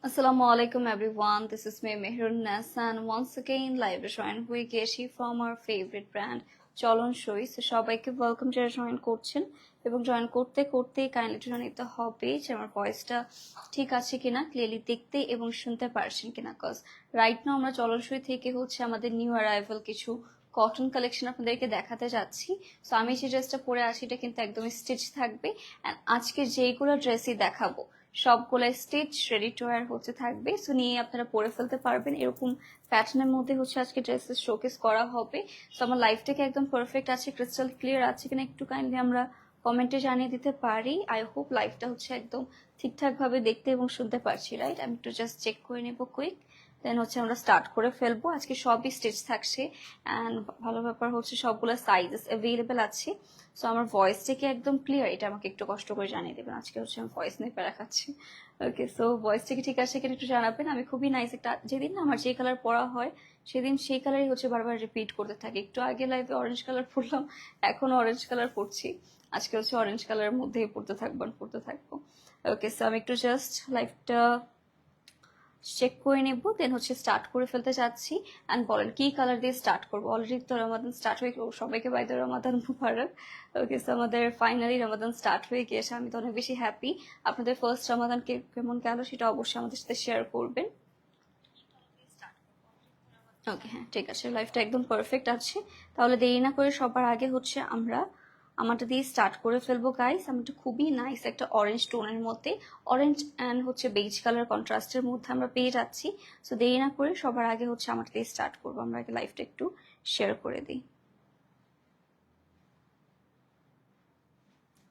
Assalamu alaikum everyone, this is me Mehrun Nasa and once again live join হয়ে গেছি from our favorite brand চলন সই। So সবাইকে welcome যারা join করছেন এবং জয়েন করতে করতে কাইন্ডলি জয়েন নিতে হবে যে আমার ভয়েসটা ঠিক আছে কিনা, ক্লিয়ারলি দেখতে এবং শুনতে পারছেন কিনা। কজ রাইট নাও আমরা চলন সই থেকে হচ্ছে আমাদের নিউ অ্যারাইভাল কিছু কটন কালেকশন আপনাদেরকে দেখাতে যাচ্ছি। সো আমি যে ড্রেসটা পরে আছি এটা কিন্তু একদমই স্টিচ থাকবে অ্যান্ড আজকে যেগুলো ড্রেসই দেখাবো সবগুলো স্টিচ রেডি টু ওয়্যার হচ্ছে থাকবে। সো নিয়ে আপনারা পরে ফেলতে পারবেন, এরকম প্যাটার্নের মধ্যে হচ্ছে আজকে ড্রেসেস শোকেস করা হবে। সো আমার লাইফটাকে একদম পারফেক্ট আছে, ক্রিস্টাল ক্লিয়ার আছে কিনা একটু কাইন্ডলি আমরা কমেন্টে জানিয়ে দিতে পারি। আই হোপ লাইফটা হচ্ছে একদম ঠিকঠাক ভাবে দেখতে এবং শুনতে পারছি, রাইট? আমি একটু জাস্ট চেক করে নেবো কুইক, দেন হচ্ছে আমরা স্টার্ট করে ফেলবো। আজকে সবই স্টিচ থাকছে অ্যান্ড ভালো ব্যাপার হচ্ছে সবগুলো সাইজেস অ্যাভেলেবেল আছে। সো আমার ভয়েসটা কি একদম ক্লিয়ার, এটা আমাকে একটু কষ্ট করে জানিয়ে দেবেন। আজকে হচ্ছে আমি ভয়েস নিয়ে রাখাচ্ছি। ওকে, সো ভয়েসটা কি ঠিক আছে কিনা একটু জানাবেন। আমি খুবই নাইস একটা, যেদিন না আমার যে কালার পরা হয় সেদিন সেই কালারই হচ্ছে বারবার রিপিট করতে থাকি। একটু আগে লাইভে অরেঞ্জ কালার পরলাম, এখন অরেঞ্জ কালার পরছি, আজকে হচ্ছে অরেঞ্জ কালারের মধ্যেই পড়তে থাকবো। ওকে, সো আমি একটু জাস্ট লাইভটা চেক করে নেব, দেন হচ্ছে স্টার্ট করে ফেলতে চাচ্ছি। অ্যান্ড বলেন কি কালার দিয়ে স্টার্ট করবো। অলরেডি তো রমাদান স্টার্ট হয়ে সবাইকে বাইরে রমাদান মুবারক। ওকে, সো আমাদের ফাইনালি রমাদান স্টার্ট হয়ে গিয়েছে, আমি তো অনেক বেশি হ্যাপি। আপনাদের ফার্স্ট রমাদান কেমন গেল সেটা অবশ্যই আমাদের সাথে শেয়ার করবেন। ওকে, হ্যাঁ ঠিক আছে, লাইফটা একদম পারফেক্ট আছে। তাহলে দেরি না করে সবার আগে হচ্ছে আমরা আমারটা দিয়ে স্টার্ট করে ফেলবো গাইস। আমারটা খুবই নাইস একটা অরেঞ্জ টোনের মধ্যে, অরেঞ্জ অ্যান্ড হচ্ছে বেজ কালার কন্ট্রাস্টের মধ্যে আমরা পেয়ে যাচ্ছি। সো দেরি না করে সবার আগে হচ্ছে আমারটা দিয়ে স্টার্ট করবো। আমরা আগে লাইফটা একটু শেয়ার করে দিই।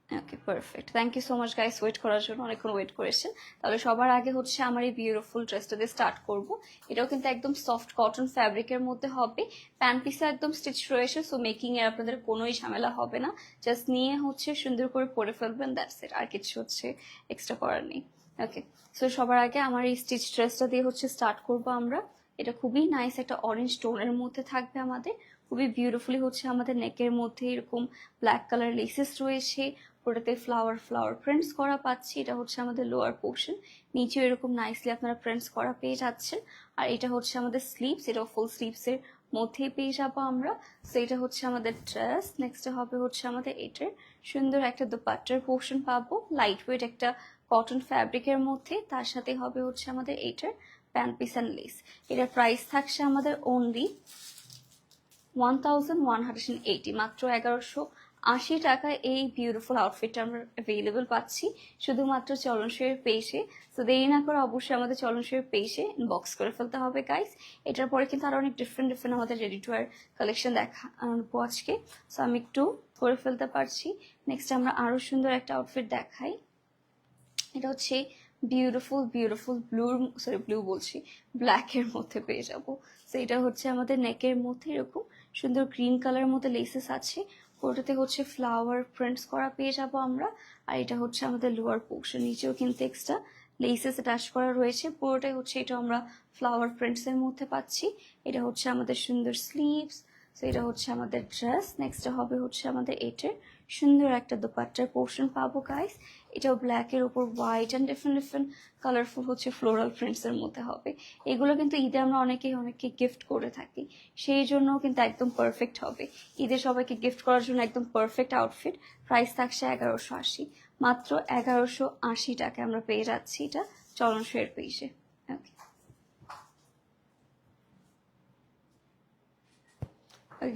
Okay, perfect, thank you so much guys wait করার জন্য, অনেকক্ষণ ওয়েট করেছেন। তাহলে সবার আগে হচ্ছে আমার এই বিউটিফুল ড্রেসটা দিয়ে স্টার্ট করব। এটাও কিন্তু একদম সফট কটন ফ্যাব্রিকের মধ্যে হবে, প্যান্ট পিসে একদম স্টিচ রয়েছে। সো মেকিং এর আপনাদের কোনোই ঝামেলা হবে না, জাস্ট নিয়ে হচ্ছে সুন্দর করে পরে ফেলবেন, দ্যাটস ইট, আর কিছু হচ্ছে এক্সট্রা করার নেই। ওকে, সো সবার আগে আমার এই স্টিচ ড্রেসটা দিয়ে হচ্ছে স্টার্ট করব আমরা। এটা খুবই নাইস একটা অরেঞ্জ টোনের মধ্যে থাকবে আমাদের, খুবই বিউটিফুলি হচ্ছে আমাদের নেকের মধ্যে এরকম ব্ল্যাক কালার লেসেস রয়েছে, ওটাতে ফ্লাওয়ার প্রিন্টস করা পাচ্ছি। এটা হচ্ছে আমাদের লোয়ার পোর্শন, নিচেও এরকম নাইসলি আপনারা প্রিন্টস করা পেয়ে যাচ্ছেন। আর এটা হচ্ছে আমাদের স্লিভস, এটাও ফুল স্লিভসের মধ্যেই পেয়ে যাবো আমরা। সো এটা হচ্ছে আমাদের ড্রেস। নেক্সট হবে হচ্ছে আমাদের এটার সুন্দর একটা দোপাট্টার পোর্শন পাবো, লাইট ওয়েট একটা কটন ফ্যাব্রিকের মধ্যে। তার সাথে হবে হচ্ছে আমাদের এটার প্যান্ট পিস অ্যান্ড লেস। এটার প্রাইস থাকছে আমাদের অনলি 1180, মাত্র 1180 টাকায় এই বিউটিফুল আউটফিটটা আমরা অ্যাভেলেবল পাচ্ছি শুধুমাত্র চলন সইয়ের পেজে। তো দেরি না করে অবশ্যই আমাদের চলন সইয়ের পেজে ইনবক্স করে ফেলতে হবে গাইস। এটার পরে কিন্তু আরো অনেক ডিফারেন্ট আমাদের রেডি টু ওয়্যার কালেকশন দেখাবো আজকে। সো আমি একটু করে ফেলতে পারছি। নেক্সট আমরা আরো সুন্দর একটা আউটফিট দেখাই। এটা হচ্ছে বিউটিফুল ব্লু বলছি, ব্ল্যাকের মধ্যে পেয়ে যাবো। তো এটা হচ্ছে আমাদের নেকের মধ্যে এরকম সুন্দর গ্রিন কালারের মধ্যে লেসেস আছে, ওটাতে হচ্ছে ফ্লাওয়ার প্রিন্টস করা পেয়ে যাব আমরা। আর এটা হচ্ছে আমাদের লোয়ার পোর্শন, নিচেও কিন্তু এক্সট্রা লেসেস অ্যাটাচ করা রয়েছে, পুরোটাই হচ্ছে এটা আমরা ফ্লাওয়ার প্রিন্টস এর মধ্যে পাচ্ছি। এটা হচ্ছে আমাদের সুন্দর স্লিভস। তো এটা হচ্ছে আমাদের ড্রেস। নেক্সট হবে হচ্ছে আমাদের এটার সুন্দর একটা দোপাট্টার পোর্শন পাবো গাইস। এটাও ব্ল্যাকের উপর হোয়াইট অ্যান্ড ডিফারেন্ট কালারফুল হচ্ছে ফ্লোরাল প্রিন্টস এর মধ্যে হবে। এগুলো কিন্তু ঈদে আমরা অনেকে গিফট করে থাকি, সেই জন্য কিন্তু একদম পারফেক্ট হবে ঈদে সবাইকে গিফট করার জন্য, একদম পারফেক্ট আউটফিট। প্রাইস থাকছে 1180, মাত্র 1180 টাকায় আমরা পেয়ে যাচ্ছি এটা চলন সইয়ের পেজে। ওকে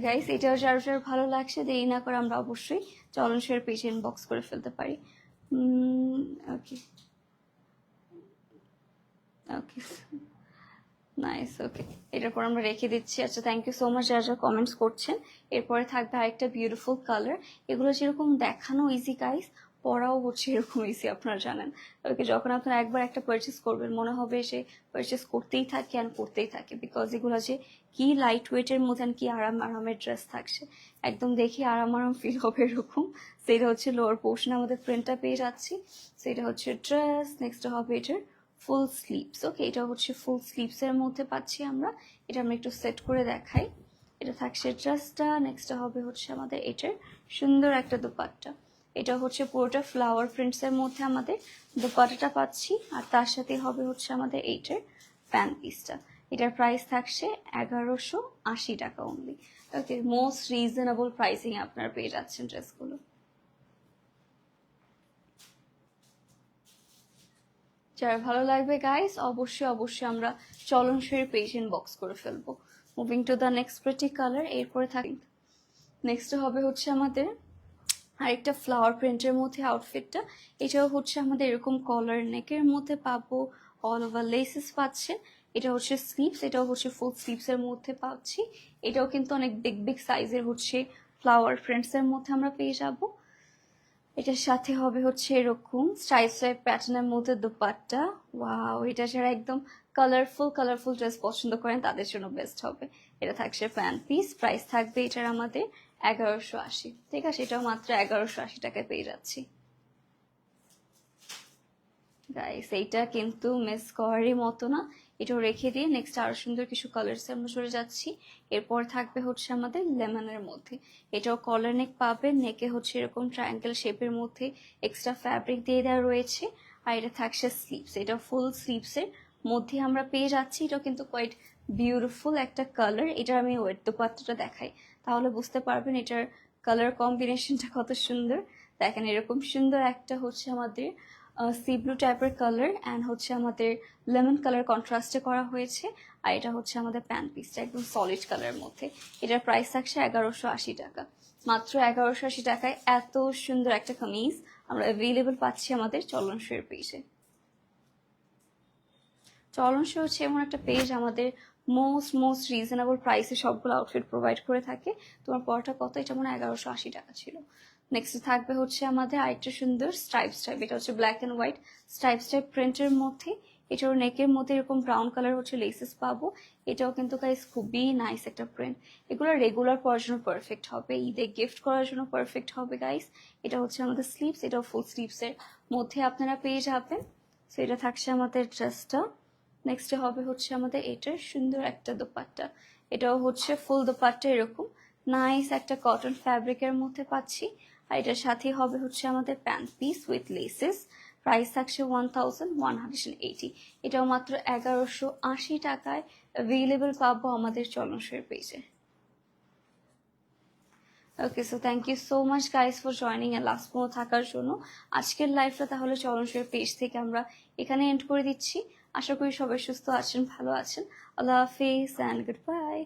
গাইস, এটাও যার ভালো লাগছে দেরি না করে আমরা অবশ্যই চলন সইয়ের পেজে ইনবক্স করে ফেলতে পারি। ওকে ওকে নাইস। ওকে, এটার পর আমরা রেখে দিচ্ছি। আচ্ছা, থ্যাংক ইউ সো মাচ যারা কমেন্টস করছেন। এরপরে থাকবে আরেকটা বিউটিফুল কালার। এগুলো যেরকম দেখানো ইজি গাইস, পরাও হচ্ছে এরকম ইজি, আপনারা জানেন। ওকে, যখন আপনারা একবার একটা পারচেস করবেন মনে হবে সে পারচেস করতেই থাকে অ্যান্ড করতেই থাকে, বিকজ এগুলো যে কি লাইট ওয়েটের মধ্যে কি আরামের ড্রেস থাকছে, একদম দেখি আরাম ফিল হবে এরকম। সেটা হচ্ছে লোয়ার পোর্শন আমাদের প্রিন্টটা পেয়ে যাচ্ছি। সেটা হচ্ছে ড্রেস। নেক্সট হবে এটার ফুল স্লিভস। ওকে, এটা হচ্ছে ফুল স্লিভস এর মধ্যে পাচ্ছি আমরা। এটা আমরা একটু সেট করে দেখাই। এটা থাকছে ড্রেসটা। নেক্সট হবে হচ্ছে আমাদের এটার সুন্দর একটা দোপাট্টা। এটা হচ্ছে পুরোটা ফ্লাওয়ার প্রিন্টস এর মধ্যে আমাদের দোপাট্টাটা পাচ্ছি, আর তার সাথে হবে হচ্ছে আমাদের এইটার প্যান্ট পিসটা। এটার প্রাইস থাকছে 1180 টাকা অনলি। ওকে, মোস্ট রিজনেবল প্রাইসিং আপনারা পেয়ে যাচ্ছেন ড্রেসগুলো। যারা ভালো লাগবে গাইস, অবশ্যই অবশ্যই আমরা চলনসই পেজ ইনবক্স করে ফেলবো। Moving to the next pretty colour, এরপরে থাকি নেক্সট হবে হচ্ছে আমাদের আরেকটা ফ্লাওয়ার প্রিন্টের মধ্যে আউটফিটটা। এটাও হচ্ছে আমাদের এরকম কলার নেকের মধ্যে পাবো, অল ওভার লেসেস পাচ্ছেন। এটা হচ্ছে স্লিভস, এটাও হচ্ছে ফুল স্লিভস এর মধ্যে পাচ্ছি। এটাও কিন্তু অনেক বিগ বিগ সাইজের হচ্ছে ফ্লাওয়ার প্রিন্টস এর মধ্যে আমরা পেয়ে যাবো। এটার সাথে হবে হচ্ছে এরকম স্ট্রাইপ স্ট্রাইপ প্যাটার্নের মধ্যে দোপাট্টা। ওয়াও, এটা যারা একদম কালারফুল কালারফুল ড্রেস পছন্দ করেন তাদের জন্য বেস্ট হবে। এটা থাকছে প্যান্ট পিস, প্রাইস থাকবে এটার আমাদের 1180। ঠিক আছে, এটাও মাত্র 1180 টাকায় পেয়ে যাচ্ছি গাইস। এইটা কিন্তু মিস করারই মতো না, এটাও রেখে দিয়ে নেক্সট আরো সুন্দর কিছু কালার্স আমরা চলে যাচ্ছি। এরপর থাকবে হচ্ছে আমাদের লেমনের মধ্যে, এটাও কলার নেক পাবে, নেকে হচ্ছে এরকম ট্রায়াঙ্গেল শেপের মধ্যে এক্সট্রা ফ্যাব্রিক দিয়ে দেওয়া রয়েছে। আর এটা থাকছে স্লিভস, এটা ফুল স্লিভস এর মধ্যে আমরা পেয়ে যাচ্ছি। এটাও কিন্তু কোয়াইট বিউটিফুল একটা কালার। এটার আমি ওয়েট দোপাট্টাটা দেখাই, তাহলে বুঝতে পারবেন এটার কালার কম্বিনেশনটা কত সুন্দর। দেখেন এরকম সুন্দর একটা হচ্ছে আমাদের সি ব্লু টাইপের কালার অ্যান্ড হচ্ছে আমাদের লেমন কালার কন্ট্রাস্টে করা হয়েছে। আর এটা হচ্ছে আমাদের প্যান্ট পিসটা একদম সলিড কালারের মধ্যে। এটার প্রাইস থাকছে 1180 টাকা। মাত্র 1180 টাকায় এত সুন্দর একটা কামিজ আমরা অ্যাভেলেবল পাচ্ছি আমাদের চলনসইয়ের পেজে। চলনসই হচ্ছে এমন একটা পেজ আমাদের মোস্ট রিজনেবল প্রাইসে সবগুলো আউটফিট প্রোভাইড করে থাকে। তোমার পরটা কত? এটা মনে হয় 1180 টাকা ছিল। নেক্সট থাকবে হচ্ছে আমাদের আরেকটা সুন্দর স্ট্রাইপ, এটা হচ্ছে ব্ল্যাক অ্যান্ড হোয়াইট স্ট্রাইপ প্রিন্টের মধ্যে। এটার নেকের মধ্যে এরকম ব্রাউন কালার হচ্ছে লেসেস পাবো। এটাও কিন্তু গাইস খুবই নাইস একটা প্রিন্ট। এগুলো রেগুলার পরার জন্য পারফেক্ট হবে, ঈদে গিফট করার জন্য পারফেক্ট হবে গাইস। এটা হচ্ছে আমাদের স্লিভস, এটাও ফুল স্লিভস এর মধ্যে আপনারা পেয়ে যাবেন। সো এটা থাকছে আমাদের ড্রেসটা। নেক্সট হবে হচ্ছে আমাদের এটার সুন্দর একটা দোপাট্টা, এটাও হচ্ছে ফুল দোপাট্টা এরকম নাইস একটা কটন ফ্যাব্রিকের মধ্যে পাচ্ছি। আর এটার সাথে হবে হচ্ছে আমাদের pant piece with laces. Price থাকছে 1180। এটাও মাত্র 1180 টাকায় অ্যাভেলেবল পাবো আমাদের চলনসইয়ের পেজে। Okay, so thank you so much guys for joining and last পর্যন্ত থাকার জন্য। আজকের লাইফটা তাহলে চলনসইয়ের পেজ থেকে আমরা এখানে এন্ড করে দিচ্ছি। আশা করি সবাই সুস্থ আছেন, ভালো আছেন। আল্লাহ হাফিজ অ্যান্ড গুড বাই।